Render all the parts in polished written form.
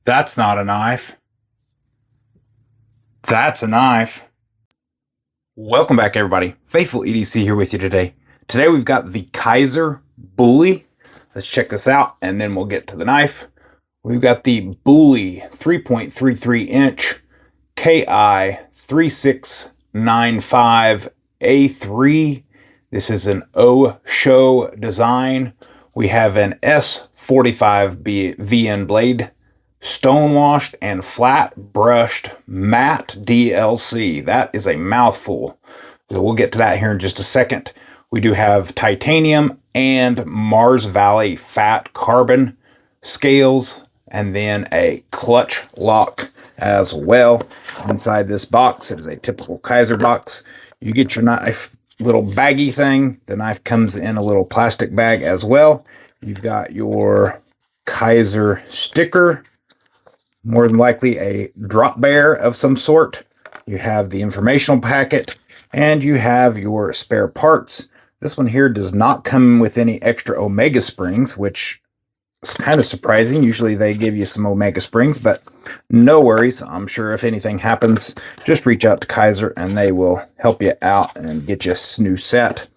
That's not a knife. That's a knife. Welcome back, everybody. Faithful EDC here with you today. Today we've got the Kizer Bulli. Let's check this out, and then we'll get to the knife. We've got the Bulli 3.33 inch KI 3695A3. This is an O-show design. We have an S45 VN blade, stonewashed and flat brushed matte DLC. That is a mouthful. We'll get to that here in just a second. We do have titanium and Mars Valley fat carbon scales, and then a clutch lock as well. Inside this box, it is a typical Kizer box. You get your knife little baggy thing. The knife comes in a little plastic bag as well. You've got your Kizer sticker, more than likely a drop bear of some sort. You have the informational packet, and you have your spare parts. This one here does not come with any extra Omega springs, which is kind of surprising. Usually they give you some Omega springs, but no worries. I'm sure if anything happens, just reach out to Kizer and they will help you out and get you a new set.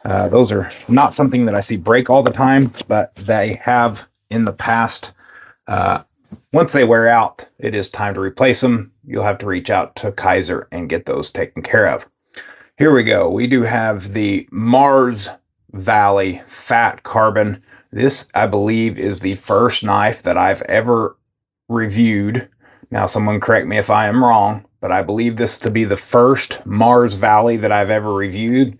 Those are not something that I see break all the time, but they have in the past. Once they wear out, it is time to replace them. You'll have to reach out to Kizer and get those taken care of. Here we go. We do have the Mars Valley fat carbon. This, I believe, is the first knife that I've ever reviewed. Now, someone correct me if I am wrong, but I believe this to be the first Mars Valley that I've ever reviewed.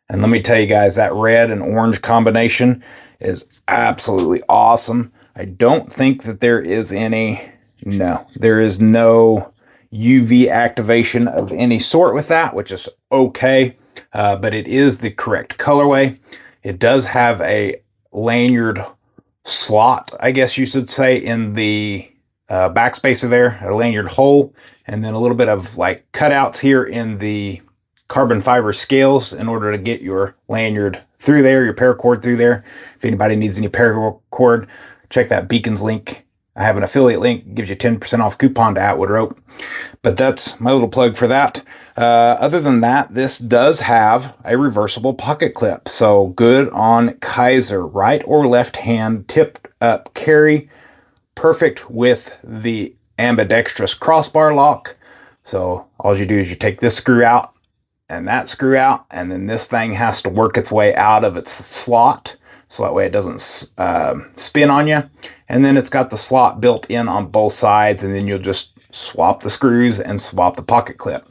And let me tell you guys, that red and orange combination is absolutely awesome. I don't think that there is there is no UV activation of any sort with that, which is okay, but it is the correct colorway. It does have a lanyard slot, I guess you should say, in the backspacer there, a lanyard hole, and then a little bit of like cutouts here in the carbon fiber scales in order to get your lanyard through there, your paracord through there. If anybody needs any paracord, check that Beacons link. I have an affiliate link, gives you 10% off coupon to Atwood Rope. But that's my little plug for that. Other than that, this does have a reversible pocket clip. So good on Kizer. Right or left hand tipped up carry. Perfect with the ambidextrous crossbar lock. So all you do is you take this screw out and that screw out, and then this thing has to work its way out of its slot, so that way it doesn't spin on you. And then it's got the slot built in on both sides, and then you'll just swap the screws and swap the pocket clip.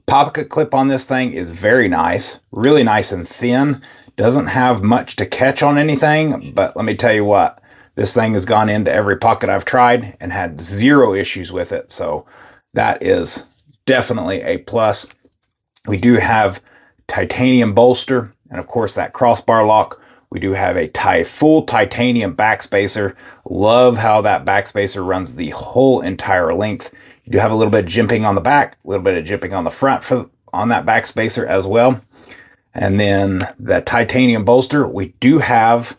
Pocket clip on this thing is very nice, really nice and thin. Doesn't have much to catch on anything, but let me tell you what, this thing has gone into every pocket I've tried and had zero issues with it. So that is definitely a plus. We do have titanium bolster, and of course that crossbar lock. We do have a full titanium backspacer. Love how that backspacer runs the whole entire length. You do have a little bit of jimping on the back, a little bit of jimping on the front on that backspacer as well. And then the titanium bolster, we do have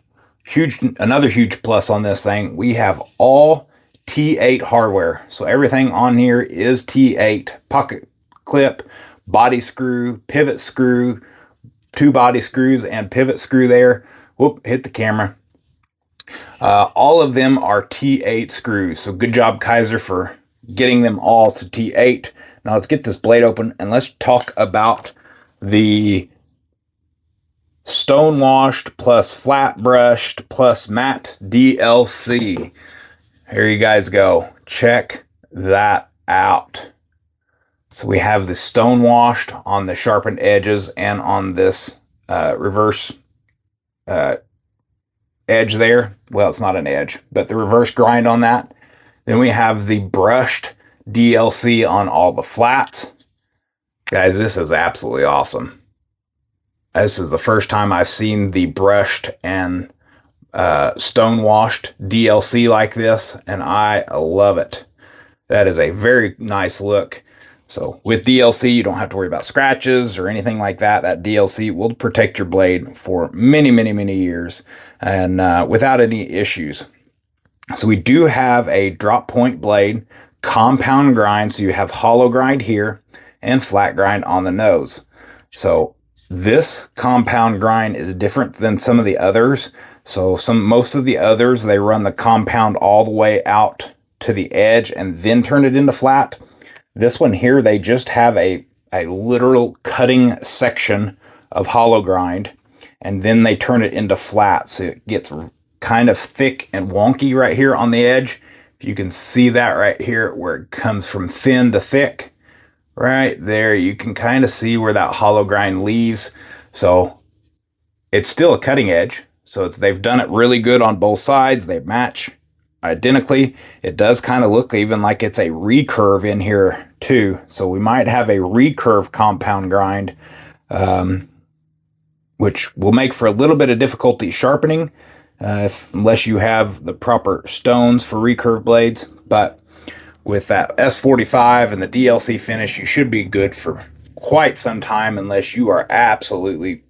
another huge plus on this thing. We have all T8 hardware. So everything on here is T8. Pocket clip, body screw, pivot screw, 2 body screws and pivot screw there. Whoop, hit the camera. All of them are T8 screws. So good job, Kizer, for getting them all to T8. Now let's get this blade open and let's talk about the stonewashed plus flat brushed plus matte DLC. Here you guys go. Check that out. So we have the stonewashed on the sharpened edges and on this reverse edge there. Well, it's not an edge, but the reverse grind on that. Then we have the brushed DLC on all the flats. Guys, this is absolutely awesome. This is the first time I've seen the brushed and stonewashed DLC like this, and I love it. That is a very nice look. So with DLC, you don't have to worry about scratches or anything like that. That DLC will protect your blade for many, many, many years and without any issues. So we do have a drop point blade, compound grind, so you have hollow grind here and flat grind on the nose. So this compound grind is different than some of the others. So most of the others, they run the compound all the way out to the edge and then turn it into flat. This one here, they just have a literal cutting section of hollow grind, and then they turn it into flat. So it gets kind of thick and wonky right here on the edge. If you can see that right here where it comes from thin to thick, right there, you can kind of see where that hollow grind leaves. So it's still a cutting edge. So they've done it really good on both sides. They match identically. It does kind of look even like it's a recurve in here too. So we might have a recurve compound grind, which will make for a little bit of difficulty sharpening unless you have the proper stones for recurve blades. But with that S45 and the DLC finish, you should be good for quite some time unless you are absolutely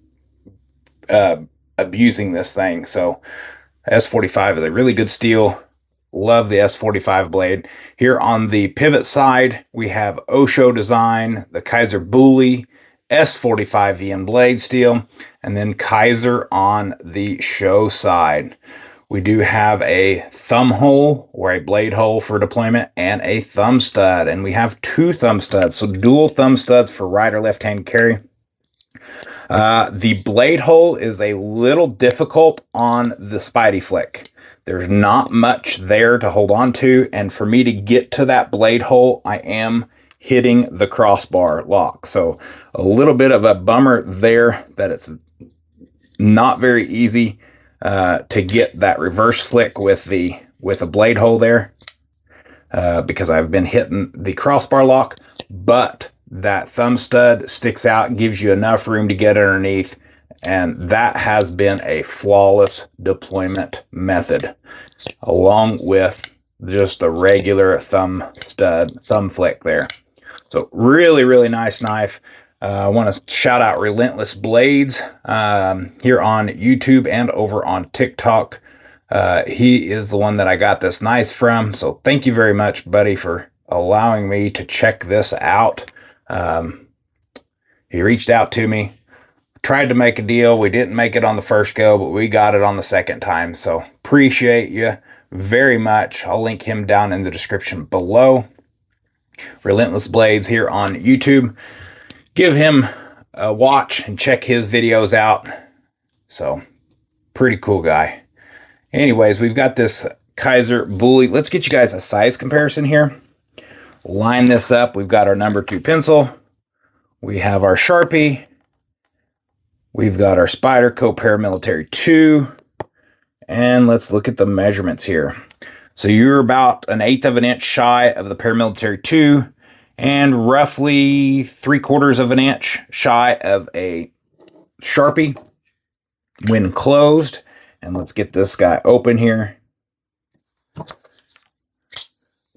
abusing this thing. So S45 is a really good steel. Love the S45 blade. Here on the pivot side, we have Osho Design, the Kizer Bulli S45 VN blade steel, and then Kizer on the show side. We do have a thumb hole or a blade hole for deployment and a thumb stud, and we have 2 thumb studs, so dual thumb studs for right or left hand carry. The blade hole is a little difficult on the Spidey Flick. There's not much there to hold on to, and for me to get to that blade hole, I am hitting the crossbar lock. So a little bit of a bummer there that it's not very easy to get that reverse flick with a blade hole there because I've been hitting the crossbar lock, but that thumb stud sticks out, gives you enough room to get underneath, and that has been a flawless deployment method, along with just a regular thumb flick there. So really, really nice knife. I want to shout out Relentless Blades here on YouTube and over on TikTok. He is the one that I got this knife from. So thank you very much, buddy, for allowing me to check this out. He reached out to me, tried to make a deal. We didn't make it on the first go, but we got it on the second time. So appreciate you very much. I'll link him down in the description below. Relentless Blades here on YouTube. Give him a watch and check his videos out. So pretty cool guy. Anyways, we've got this Kizer Bulli. Let's get you guys a size comparison here. Line this up. We've got our number 2 pencil. We have our Sharpie. We've got our Spyderco Paramilitary 2. And let's look at the measurements here. So you're about 1/8 of an inch shy of the Paramilitary 2 and roughly 3/4 of an inch shy of a Sharpie when closed. And let's get this guy open here.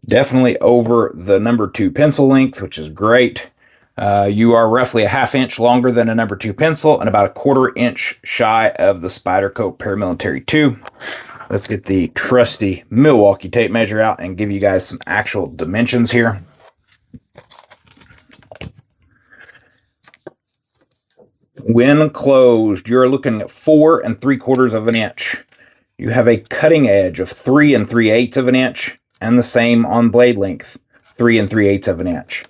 Definitely over the number 2 pencil length, which is great. You are roughly 1/2 inch longer than a number 2 pencil and about 1/4 inch shy of the Spyderco Paramilitary 2. Let's get the trusty Milwaukee tape measure out and give you guys some actual dimensions here. When closed, you're looking at 4 3/4 of an inch. You have a cutting edge of 3 3/8 of an inch, and the same on blade length, 3 3/8 of an inch.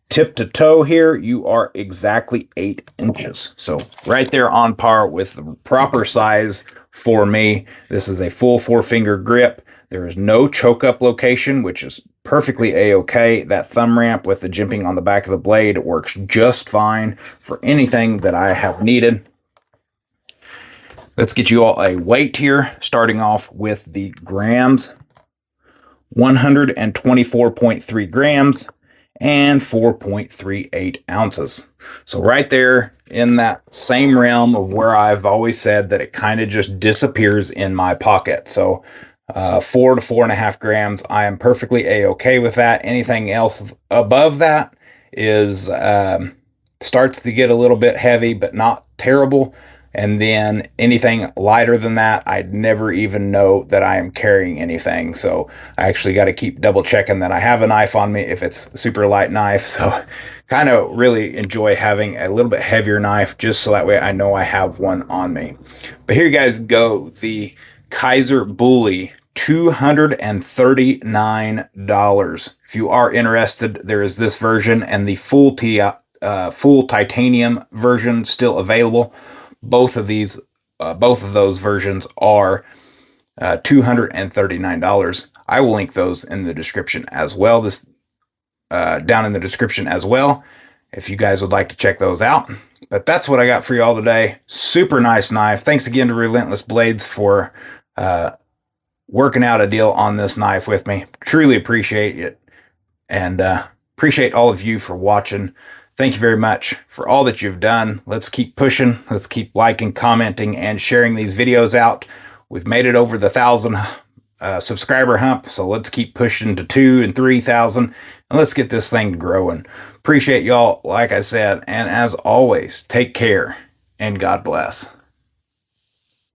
Tip to toe here, you are exactly 8 inches. So right there on par with the proper size for me. This is a full 4-finger grip. There is no choke up location, which is perfectly a-okay. That thumb ramp with the jimping on the back of the blade works just fine for anything that I have needed. Let's get you all a weight here, starting off with the grams. 124.3 grams and 4.38 ounces. So right there in that same realm of where I've always said that it kind of just disappears in my pocket. So 4 to 4.5 grams, I am perfectly a-okay with that. Anything else above that is starts to get a little bit heavy, but not terrible. And then anything lighter than that, I'd never even know that I am carrying anything. So I actually got to keep double checking that I have a knife on me if it's a super light knife. So kind of really enjoy having a little bit heavier knife just so that way I know I have one on me. But here you guys go. The Kizer Bulli, $239. If you are interested, there is this version and the full titanium version still available. Both of those versions are $239. I will link those in the description as well. Down in the description as well, if you guys would like to check those out. But that's what I got for you all today. Super nice knife. Thanks again to Relentless Blades for working out a deal on this knife with me. Truly appreciate it, and appreciate all of you for watching. Thank you very much for all that you've done. Let's keep pushing. Let's keep liking, commenting, and sharing these videos out. We've made it over the 1,000 subscriber hump, so let's keep pushing to 2,000 and 3,000, and let's get this thing growing. Appreciate y'all, like I said, and as always, take care, and God bless.